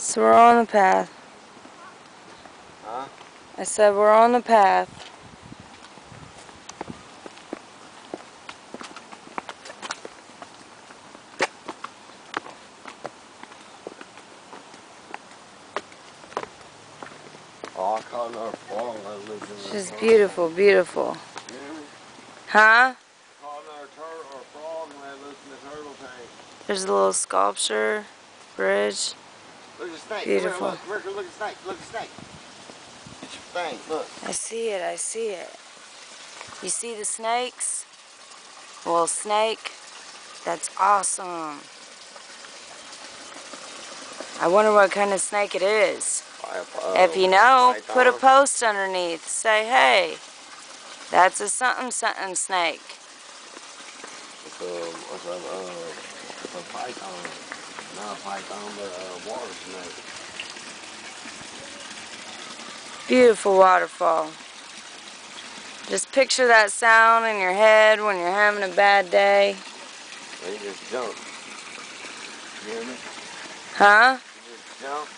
So we're on the path. Huh? I said we're on the path. Oh, I caught another frog that lives in It's the just turtle beautiful, tank. beautiful. You hear me? Huh? Caught another turtle or frog that lives in the turtle tank. There's a little sculpture bridge. Look at the snake. Beautiful. Come here, look at the snake. Look at the snake. It's your thing. Look. I see it, I see it. You see the snakes? Well, snake, that's awesome. I wonder what kind of snake it is. If you know, put a post underneath. Say, hey, that's a something something snake. It's a python. Not a python, but a water snake. Beautiful waterfall. Just picture that sound in your head when you're having a bad day. He just jumped. You hear me? Huh? He just jumped.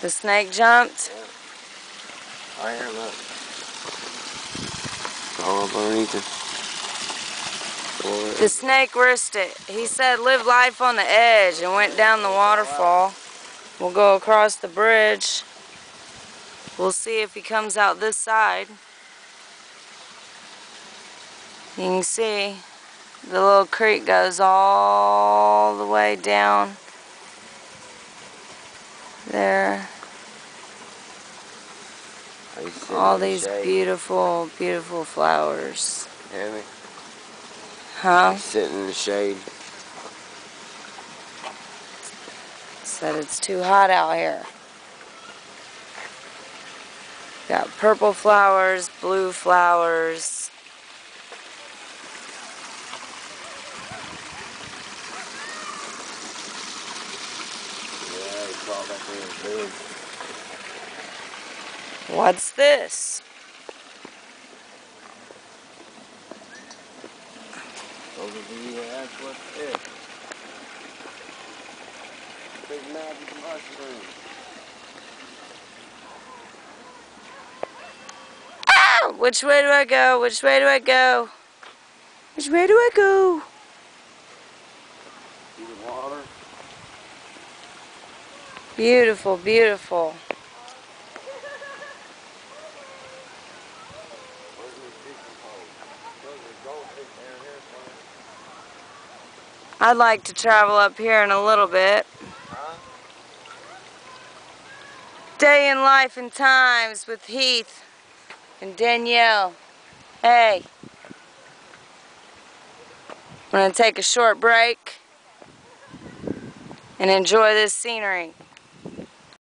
The snake jumped? Yeah. Right here, look. All up underneath it. The snake risked it. He said live life on the edge and went down the waterfall. We'll go across the bridge. We'll see if he comes out this side. You can see the little creek goes all the way down there. All these beautiful, beautiful flowers. Hear me? Huh? He's sitting in the shade. Said it's too hot out here. Got purple flowers, blue flowers. Yeah, he crawled up in his bed. What's this? Over the ass, what's this? Big magic mushroom. Ah! Which way do I go? Which way do I go? Which way do I go? See the water? Beautiful, beautiful. I'd like to travel up here in a little bit. Huh? Day in Life and Times with Heath and Danielle. Hey. I'm going to take a short break and enjoy this scenery.